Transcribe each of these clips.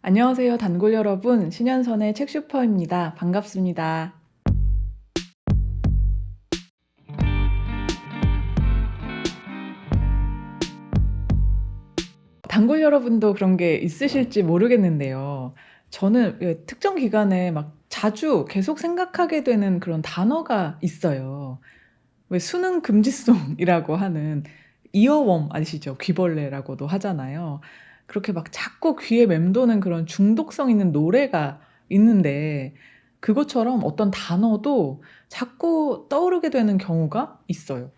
안녕하세요, 단골 여러분. 신현선의 책슈퍼입니다. 반갑습니다. 단골 여러분도 그런 게 있으실지 모르겠는데요. 저는 특정 기간에 막 자주 계속 생각하게 되는 그런 단어가 있어요. 왜 수능 금지송이라고 하는 이어웜 아시죠? 귀벌레라고도 하잖아요. 그렇게 막 자꾸 귀에 맴도는 그런 중독성 있는 노래가 있는데 그것처럼 어떤 단어도 자꾸 떠오르게 되는 경우가 있어요.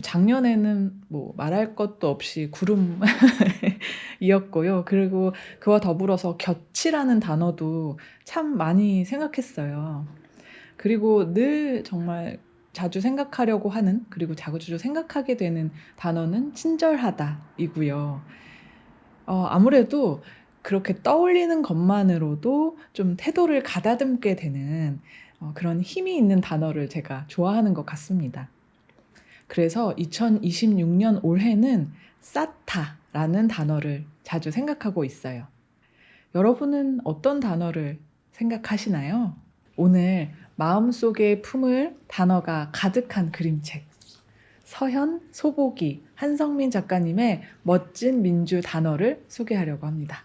작년에는 뭐 말할 것도 없이 구름이었고요. 그리고 그와 더불어서 곁이라는 단어도 참 많이 생각했어요. 그리고 늘 정말 자주 생각하려고 하는, 그리고 자주자주 생각하게 되는 단어는 친절하다이고요. 아무래도 그렇게 떠올리는 것만으로도 좀 태도를 가다듬게 되는 그런 힘이 있는 단어를 제가 좋아하는 것 같습니다. 그래서 2026년 올해는 싸타라는 단어를 자주 생각하고 있어요. 여러분은 어떤 단어를 생각하시나요? 오늘 마음속에 품을 단어가 가득한 그림책, 서현, 소보기, 한성민 작가님의 멋진 민주 단어를 소개하려고 합니다.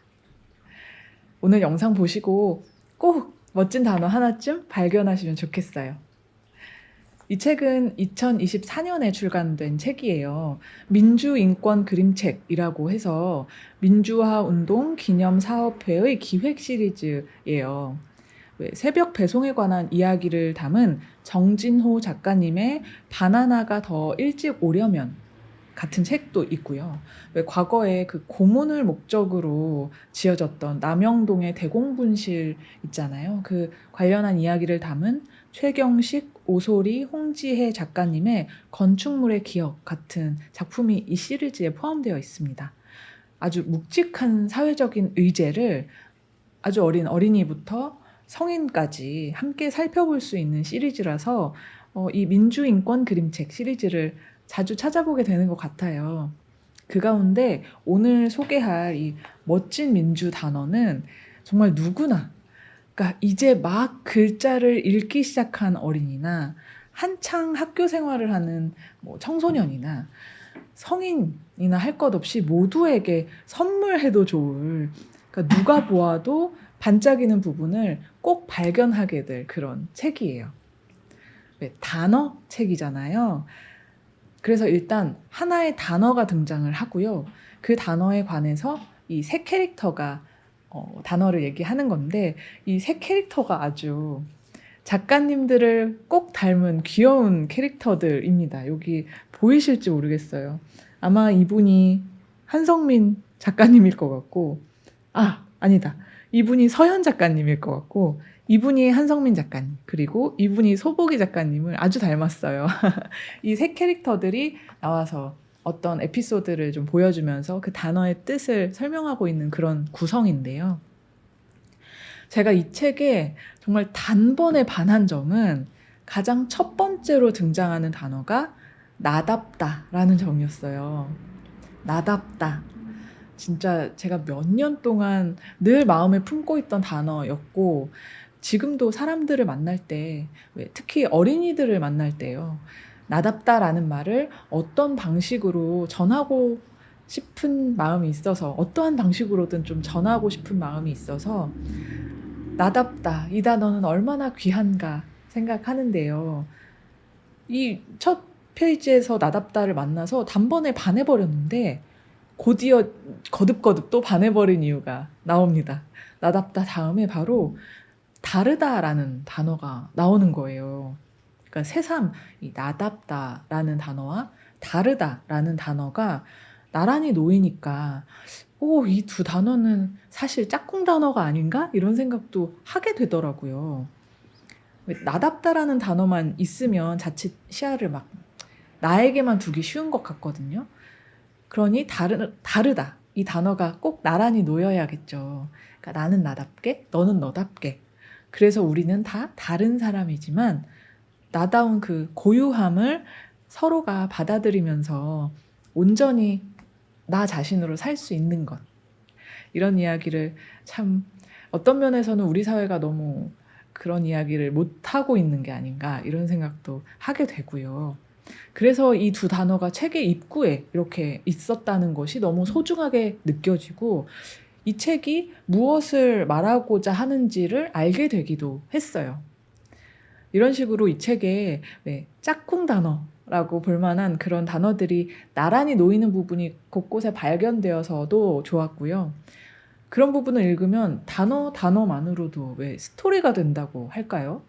오늘 영상 보시고 꼭 멋진 단어 하나쯤 발견하시면 좋겠어요. 이 책은 2024년에 출간된 책이에요. 민주인권 그림책이라고 해서 민주화 운동 기념사업회의 기획 시리즈예요. 새벽 배송에 관한 이야기를 담은 정진호 작가님의 바나나가 더 일찍 오려면 같은 책도 있고요. 과거에 그 고문을 목적으로 지어졌던 남영동의 대공분실 있잖아요. 그 관련한 이야기를 담은 최경식, 오소리, 홍지혜 작가님의 건축물의 기억 같은 작품이 이 시리즈에 포함되어 있습니다. 아주 묵직한 사회적인 의제를 아주 어린 어린이부터 성인까지 함께 살펴볼 수 있는 시리즈라서 이 민주인권 그림책 시리즈를 자주 찾아보게 되는 것 같아요. 그 가운데 오늘 소개할 이 멋진 민주 단어는 정말 누구나, 그러니까 이제 막 글자를 읽기 시작한 어린이나 한창 학교 생활을 하는 뭐 청소년이나 성인이나 할 것 없이 모두에게 선물해도 좋을, 그러니까 누가 보아도 반짝이는 부분을 꼭 발견하게 될 그런 책이에요. 단어 책이잖아요. 그래서 일단 하나의 단어가 등장을 하고요. 그 단어에 관해서 이 세 캐릭터가 단어를 얘기하는 건데, 이 세 캐릭터가 아주 작가님들을 꼭 닮은 귀여운 캐릭터들입니다. 여기 보이실지 모르겠어요. 아마 이분이 한성민 작가님일 것 같고, 아니다. 이분이 서현 작가님일 것 같고, 이분이 한성민 작가님, 그리고 이분이 소보기 작가님을 아주 닮았어요. 이 세 캐릭터들이 나와서 어떤 에피소드를 좀 보여주면서 그 단어의 뜻을 설명하고 있는 그런 구성인데요. 제가 이 책에 정말 단번에 반한 점은 가장 첫 번째로 등장하는 단어가 나답다라는 점이었어요. 나답다. 진짜 제가 몇 년 동안 늘 마음에 품고 있던 단어였고, 지금도 사람들을 만날 때, 특히 어린이들을 만날 때요, 나답다라는 말을 어떤 방식으로 전하고 싶은 마음이 있어서, 어떠한 방식으로든 좀 전하고 싶은 마음이 있어서 나답다, 이 단어는 얼마나 귀한가 생각하는데요. 이 첫 페이지에서 나답다를 만나서 단번에 반해버렸는데 곧이어 거듭거듭 또 반해버린 이유가 나옵니다. 나답다 다음에 바로 다르다라는 단어가 나오는 거예요. 그러니까 새삼 이 나답다라는 단어와 다르다라는 단어가 나란히 놓이니까 이 두 단어는 사실 짝꿍 단어가 아닌가? 이런 생각도 하게 되더라고요. 나답다라는 단어만 있으면 자칫 시야를 막 나에게만 두기 쉬운 것 같거든요. 그러니 다르다. 이 단어가 꼭 나란히 놓여야겠죠. 그러니까 나는 나답게, 너는 너답게. 그래서 우리는 다 다른 사람이지만 나다운 그 고유함을 서로가 받아들이면서 온전히 나 자신으로 살 수 있는 것. 이런 이야기를 참 어떤 면에서는 우리 사회가 너무 그런 이야기를 못하고 있는 게 아닌가 이런 생각도 하게 되고요. 그래서 이 두 단어가 책의 입구에 이렇게 있었다는 것이 너무 소중하게 느껴지고 이 책이 무엇을 말하고자 하는지를 알게 되기도 했어요. 이런 식으로 이 책에 짝꿍 단어라고 볼 만한 그런 단어들이 나란히 놓이는 부분이 곳곳에 발견되어서도 좋았고요. 그런 부분을 읽으면 단어만으로도 왜 스토리가 된다고 할까요?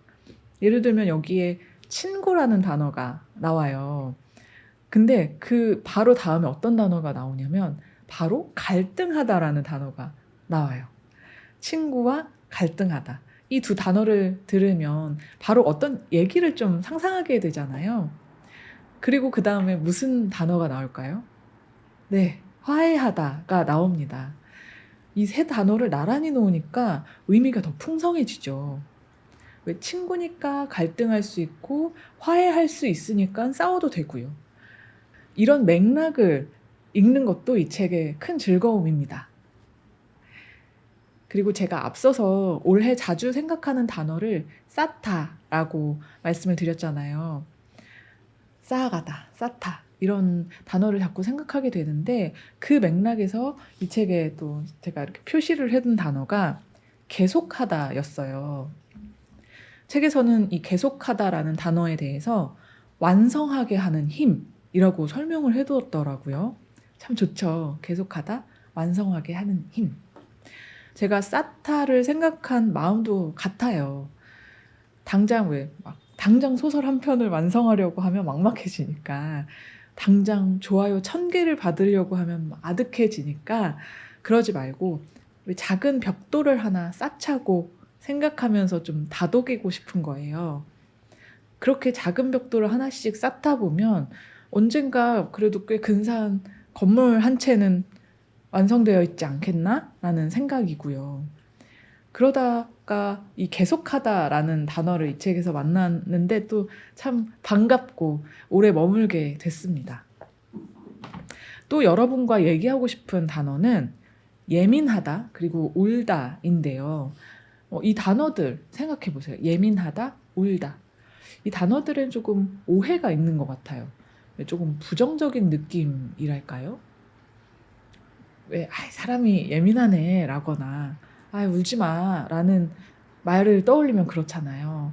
예를 들면 여기에 친구라는 단어가 나와요. 근데 그 바로 다음에 어떤 단어가 나오냐면 바로 갈등하다라는 단어가 나와요. 친구와 갈등하다. 이 두 단어를 들으면 바로 어떤 얘기를 좀 상상하게 되잖아요. 그리고 그 다음에 무슨 단어가 나올까요? 네, 화해하다가 나옵니다. 이 세 단어를 나란히 놓으니까 의미가 더 풍성해지죠. 왜 친구니까 갈등할 수 있고 화해할 수 있으니까 싸워도 되고요. 이런 맥락을 읽는 것도 이 책의 큰 즐거움입니다. 그리고 제가 앞서서 올해 자주 생각하는 단어를 쌓다라고 말씀을 드렸잖아요. 쌓아가다, 쌓다 이런 단어를 자꾸 생각하게 되는데 그 맥락에서 이 책에 또 제가 이렇게 표시를 해둔 단어가 계속하다였어요. 책에서는 이 계속하다라는 단어에 대해서 완성하게 하는 힘이라고 설명을 해두었더라고요. 참 좋죠. 계속하다, 완성하게 하는 힘. 제가 쌓다를 생각한 마음도 같아요. 당장 소설 한 편을 완성하려고 하면 막막해지니까, 당장 좋아요 1000개를 받으려고 하면 아득해지니까 그러지 말고 왜 작은 벽돌을 하나 쌓자고 생각하면서 좀 다독이고 싶은 거예요. 그렇게 작은 벽돌을 하나씩 쌓다 보면 언젠가 그래도 꽤 근사한 건물 한 채는 완성되어 있지 않겠나? 라는 생각이고요. 그러다가 이 계속하다라는 단어를 이 책에서 만났는데 또 참 반갑고 오래 머물게 됐습니다. 또 여러분과 얘기하고 싶은 단어는 예민하다 그리고 울다인데요. 이 단어들 생각해 보세요. 예민하다, 울다. 이 단어들은 조금 오해가 있는 것 같아요. 조금 부정적인 느낌이랄까요? 왜 사람이 예민하네 라거나 울지 마 라는 말을 떠올리면 그렇잖아요.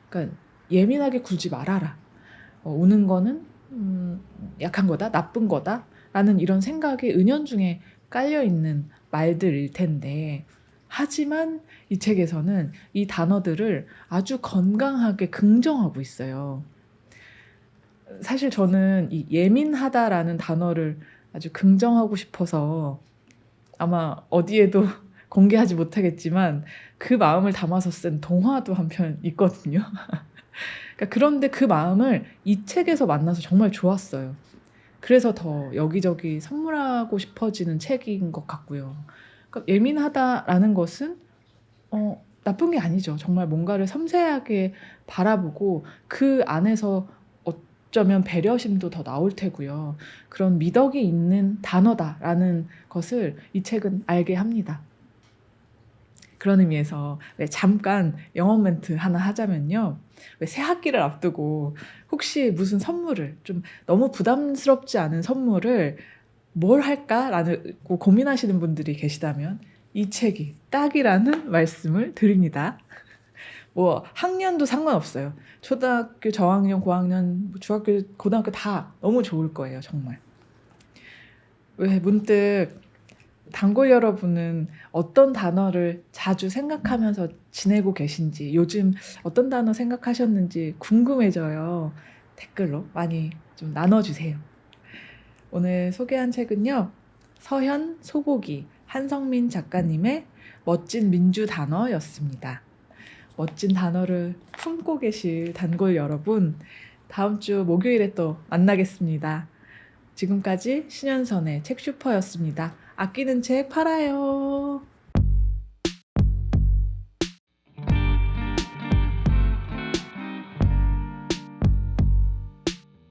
그러니까 예민하게 굴지 말아라. 우는 거는 약한 거다, 나쁜 거다 라는 이런 생각이 은연중에 깔려있는 말들일 텐데 하지만 이 책에서는 이 단어들을 아주 건강하게 긍정하고 있어요. 사실 저는 이 예민하다라는 단어를 아주 긍정하고 싶어서 아마 어디에도 공개하지 못하겠지만 그 마음을 담아서 쓴 동화도 한 편 있거든요. 그러니까 그런데 그 마음을 이 책에서 만나서 정말 좋았어요. 그래서 더 여기저기 선물하고 싶어지는 책인 것 같고요. 그러니까 예민하다라는 것은 나쁜 게 아니죠. 정말 뭔가를 섬세하게 바라보고 그 안에서 어쩌면 배려심도 더 나올 테고요. 그런 미덕이 있는 단어다라는 것을 이 책은 알게 합니다. 그런 의미에서 잠깐 영어 멘트 하나 하자면요. 새 학기를 앞두고 혹시 무슨 선물을 좀 너무 부담스럽지 않은 선물을 뭘 할까라고 고민하시는 분들이 계시다면 이 책이 딱이라는 말씀을 드립니다. 학년도 상관없어요. 초등학교 저학년, 고학년, 중학교, 고등학교 다 너무 좋을 거예요, 정말. 왜 문득 단골 여러분은 어떤 단어를 자주 생각하면서 지내고 계신지, 요즘 어떤 단어 생각하셨는지 궁금해져요. 댓글로 많이 좀 나눠주세요. 오늘 소개한 책은요, 서현, 소고기, 한성민 작가님의 멋진 민주 단어였습니다. 멋진 단어를 품고 계실 단골 여러분, 다음 주 목요일에 또 만나겠습니다. 지금까지 신현선의 책슈퍼였습니다. 아끼는 책 팔아요.